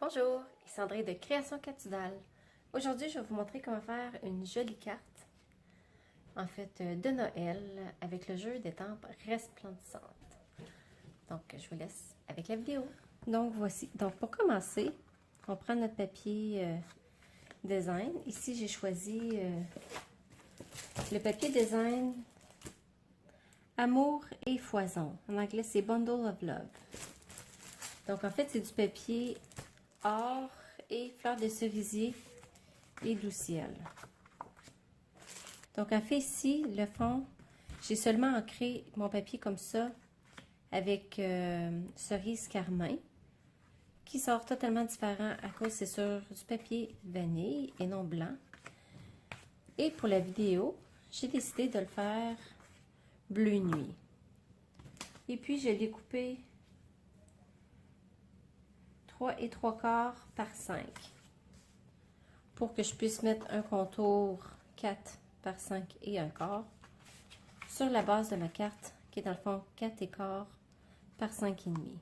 Bonjour, ici Sandrine de Création Catudal. Aujourd'hui, je vais vous montrer comment faire une jolie carte, de Noël, avec le jeu d'étampes resplendissantes. Donc, je vous laisse avec la vidéo. Donc, voici. Donc, pour commencer, on prend notre papier design. Ici, j'ai choisi le papier design Amour et foison. En anglais, c'est Bundle of Love. Donc, en fait, c'est du papier or et fleurs de cerisier et doux ciel. Donc, en fait, ici, le fond, j'ai seulement ancré mon papier comme ça avec cerise carmin, qui sort totalement différent à cause c'est sur du papier vanille et non blanc. Et pour la vidéo, j'ai décidé de le faire bleu nuit. Et puis, je l'ai coupé 3 3/4 par 5 pour que je puisse mettre un contour 4 par 5 et un quart sur la base de ma carte qui est dans le fond 4 1/4 par 5 et demi.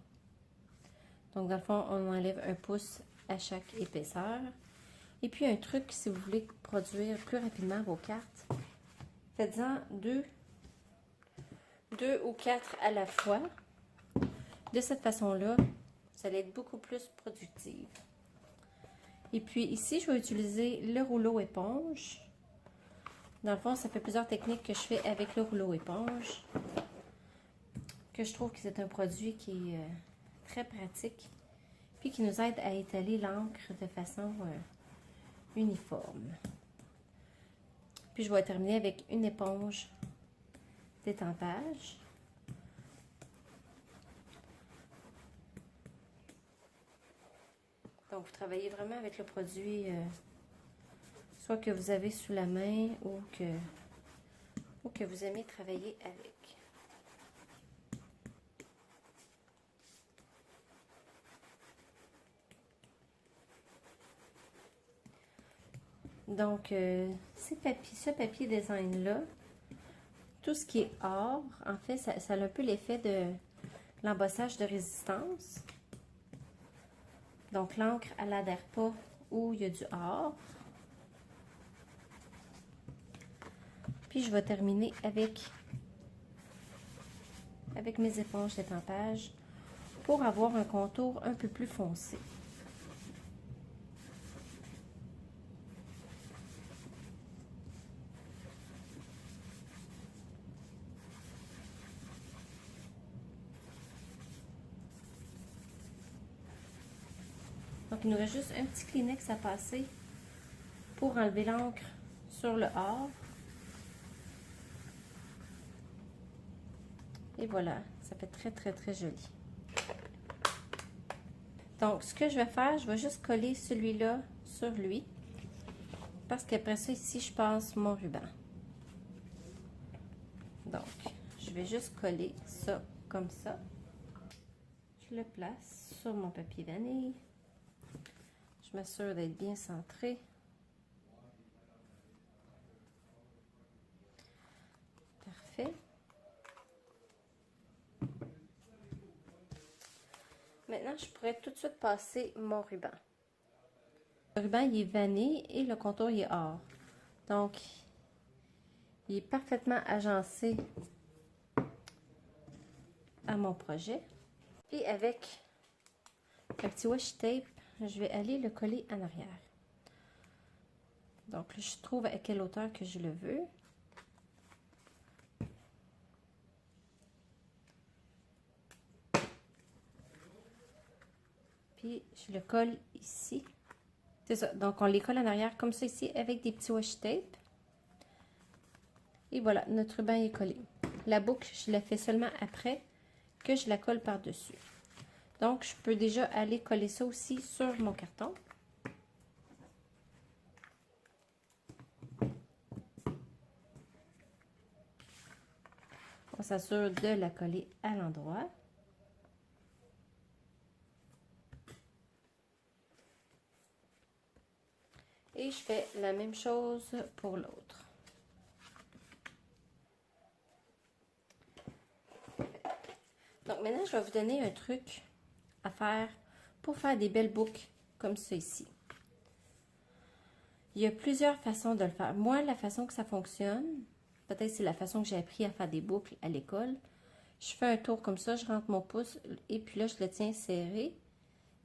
Donc dans le fond, on enlève 1 pouce à chaque épaisseur. Et puis un truc, si vous voulez produire plus rapidement vos cartes, faites-en 2 ou 4 à la fois. De cette façon-là, vous allez être beaucoup plus productive. Et puis ici, je vais utiliser le rouleau éponge. Dans le fond, ça fait plusieurs techniques que je fais avec le rouleau éponge. Que je trouve que c'est un produit qui est très pratique. Puis qui nous aide à étaler l'encre de façon uniforme. Puis je vais terminer avec une éponge d'étampage. Donc, vous travaillez vraiment avec le produit, soit que vous avez sous la main ou que vous aimez travailler avec. Donc, ce papier design-là, tout ce qui est or, en fait, ça a un peu l'effet de l'embossage de résistance. Donc, l'encre, elle n'adhère pas où il y a du or. Puis, je vais terminer avec mes éponges d'étampage pour avoir un contour un peu plus foncé. Donc, il nous reste juste un petit Kleenex à passer pour enlever l'encre sur le or. Et voilà, ça fait très, très, très joli. Donc, ce que je vais faire, je vais juste coller celui-là sur lui. Parce qu'après ça, ici, je passe mon ruban. Donc, je vais juste coller ça comme ça. Je le place sur mon papier vanille. Je m'assure d'être bien centré. Parfait. Maintenant, je pourrais tout de suite passer mon ruban. Le ruban, il est vanille et le contour, il est or. Donc, il est parfaitement agencé à mon projet. Et avec un petit washi tape, je vais aller le coller en arrière. Donc, je trouve à quelle hauteur que je le veux. Puis, je le colle ici. C'est ça. Donc, on les colle en arrière comme ça ici avec des petits washi tape. Et voilà, notre ruban est collé. La boucle, je la fais seulement après que je la colle par-dessus. Donc, je peux déjà aller coller ça aussi sur mon carton. On s'assure de la coller à l'endroit. Et je fais la même chose pour l'autre. Donc, maintenant, je vais vous donner un truc à faire pour faire des belles boucles comme ça ici. Il y a plusieurs façons de le faire. Moi, la façon que ça fonctionne, peut-être c'est la façon que j'ai appris à faire des boucles à l'école. Je fais un tour comme ça, je rentre mon pouce et puis là, je le tiens serré.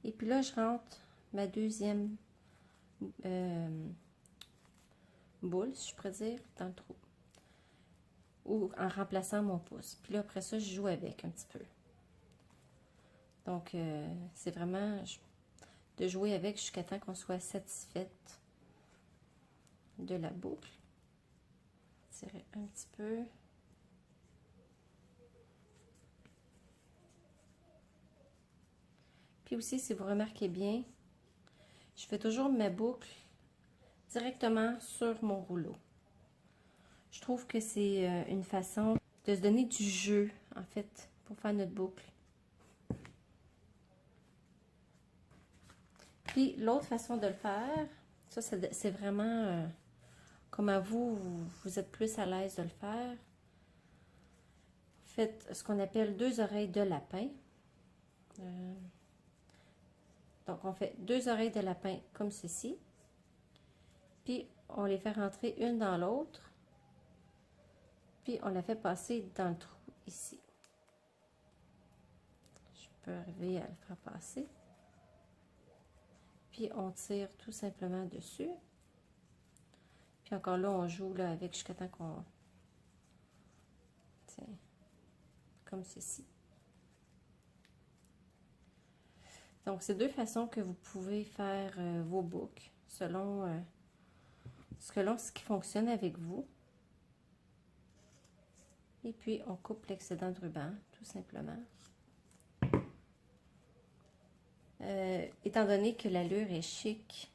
Et puis là, je rentre ma deuxième boule, si je pourrais dire, dans le trou. Ou en remplaçant mon pouce. Puis là, après ça, je joue avec un petit peu. Donc, c'est vraiment de jouer avec jusqu'à temps qu'on soit satisfaite de la boucle. Tirer un petit peu. Puis aussi, si vous remarquez bien, je fais toujours ma boucle directement sur mon rouleau. Je trouve que c'est une façon de se donner du jeu, en fait, pour faire notre boucle. Puis l'autre façon de le faire, ça c'est vraiment comment vous êtes plus à l'aise de le faire. Faites ce qu'on appelle 2 oreilles de lapin. Donc on fait 2 oreilles de lapin comme ceci. Puis on les fait rentrer une dans l'autre. Puis on la fait passer dans le trou ici. Je peux arriver à le faire passer. Puis on tire tout simplement dessus. Puis encore là, on joue là avec jusqu'à temps qu'on... Tiens, comme ceci. Donc, c'est deux façons que vous pouvez faire vos boucles selon ce qui fonctionne avec vous. Et puis, on coupe l'excédent de ruban, tout simplement. Étant donné que l'allure est chic,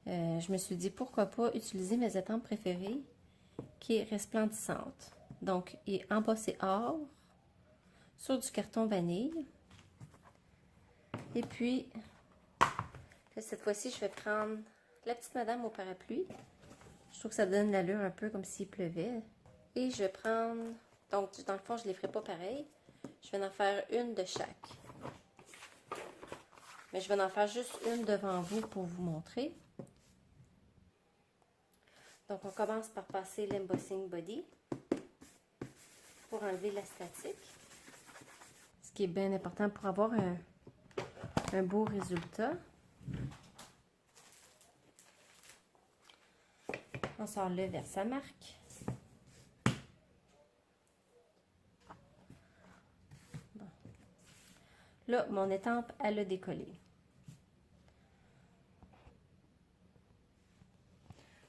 je me suis dit pourquoi pas utiliser mes étampes préférées qui est resplendissante. Donc, il est embossé or sur du carton vanille. Et puis, là, cette fois-ci, je vais prendre la petite madame au parapluie. Je trouve que ça donne l'allure un peu comme s'il pleuvait. Et je vais prendre, donc dans le fond, je ne les ferai pas pareil. Je vais en faire une de chaque. Mais je vais en faire juste une devant vous pour vous montrer. Donc, on commence par passer l'embossing body pour enlever la statique. Ce qui est bien important pour avoir un beau résultat. On sort le vers sa marque. Bon. Là, mon étampe, elle a décollé.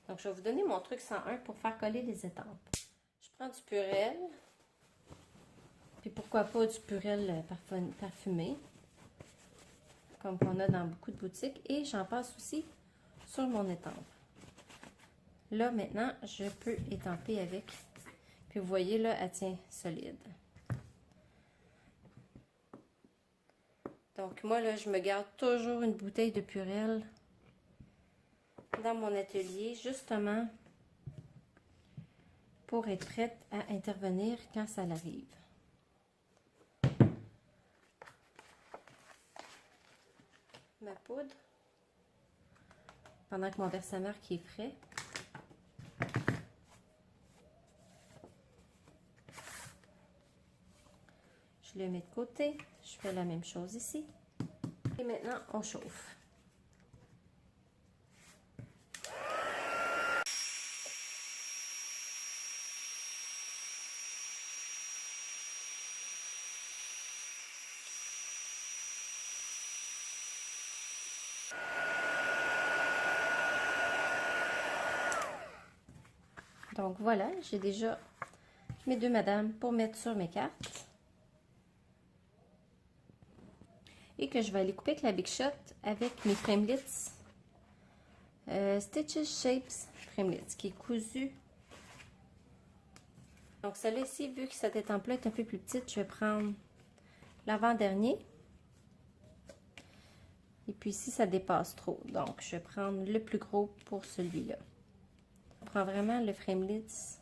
Donc, je vais vous donner mon truc 101 pour faire coller les étampes. Je prends du Purell. Puis pourquoi pas du Purell parfumé. Comme on a dans beaucoup de boutiques. Et j'en passe aussi sur mon étampe. Là, maintenant, je peux étamper avec. Puis vous voyez, là, elle tient solide. Donc, moi, là, je me garde toujours une bouteille de Purell dans mon atelier, justement, pour être prête à intervenir quand ça arrive. Ma poudre, pendant que mon versamarque est frais. Je le mets de côté. Je fais la même chose ici. Et maintenant, on chauffe. Donc voilà, j'ai déjà mes deux madames pour mettre sur mes cartes. Et que je vais aller couper avec la Big Shot avec mes Framelits. Stitches Shapes Framelits, qui est cousu. Donc celle-là ici, vu que cette étampe-là est un peu plus petite, je vais prendre l'avant-dernier. Et puis ici, ça dépasse trop. Donc, je vais prendre le plus gros pour celui-là. Je prends vraiment le Framelits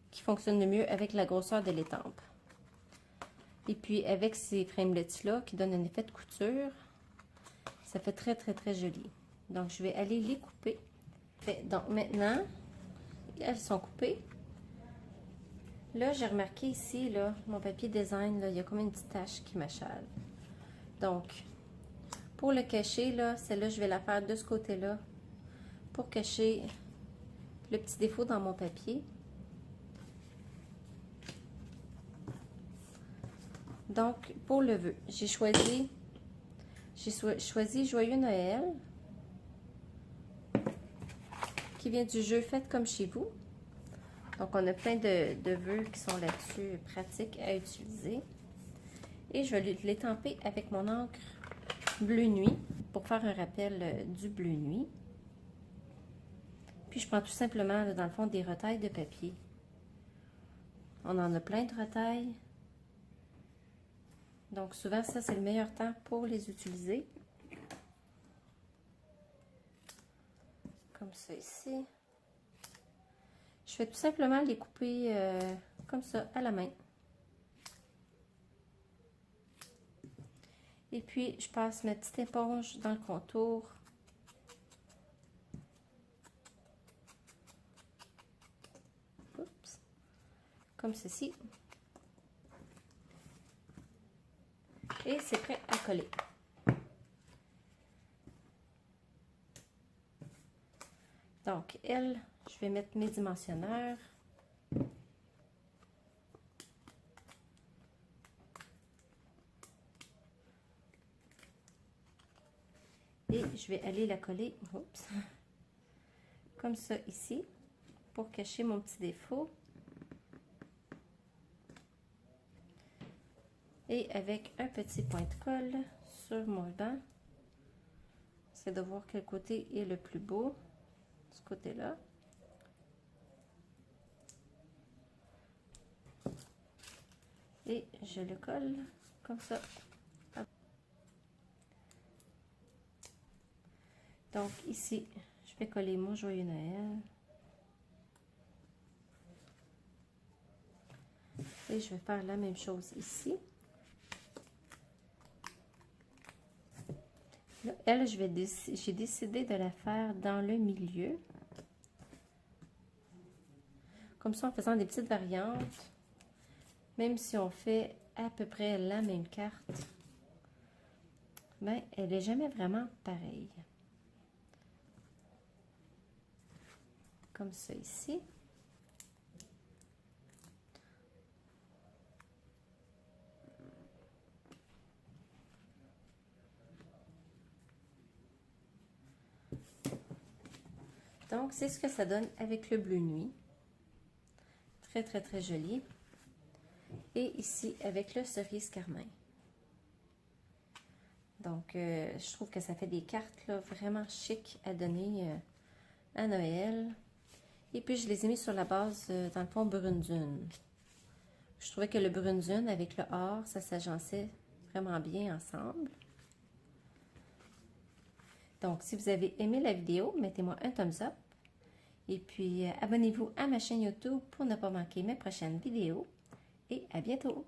qui fonctionne le mieux avec la grosseur de l'étampe. Et puis, avec ces Framelits-là qui donnent un effet de couture, Ça fait très, très, très joli. Donc, je vais aller les couper. Donc, maintenant, elles sont coupées. Là, j'ai remarqué ici, là, mon papier design, là, il y a comme une petite tache qui m'achale. Donc, pour le cacher, là, celle-là, je vais la faire de ce côté-là pour cacher le petit défaut dans mon papier. Donc, pour le vœu, j'ai choisi Joyeux Noël, qui vient du jeu Faites comme chez vous. Donc, on a plein de vœux qui sont là-dessus, pratiques à utiliser. Et je vais les tamper avec mon encre bleu nuit pour faire un rappel du bleu nuit. Puis, je prends tout simplement, là, dans le fond, des retailles de papier. On en a plein de retailles. Donc, souvent, ça, c'est le meilleur temps pour les utiliser. Comme ça ici. Je vais tout simplement les couper comme ça, à la main. Et puis, je passe ma petite éponge dans le contour. Oups. Comme ceci. Et c'est prêt à coller. Donc, elle, je vais mettre mes dimensionneurs. Et je vais aller la coller, oups, comme ça ici, pour cacher mon petit défaut. Et avec un petit point de colle sur mon banc, c'est de voir quel côté est le plus beau, ce côté-là. Et je le colle comme ça. Donc ici, je vais coller mon Joyeux Noël. Et je vais faire la même chose ici. Là, elle, j'ai décidé de la faire dans le milieu. Comme ça, en faisant des petites variantes, même si on fait à peu près la même carte, ben, elle n'est jamais vraiment pareille. Comme ça ici. Donc, c'est ce que ça donne avec le bleu nuit. Très, très, très joli. Et ici, avec le cerise carmin. Donc, je trouve que ça fait des cartes là, vraiment chic à donner à Noël. Et puis, je les ai mis sur la base, dans le fond, brune dune. Je trouvais que le brune dune avec le or, ça s'agençait vraiment bien ensemble. Donc, si vous avez aimé la vidéo, mettez-moi un thumbs up. Et puis, abonnez-vous à ma chaîne YouTube pour ne pas manquer mes prochaines vidéos. Et à bientôt!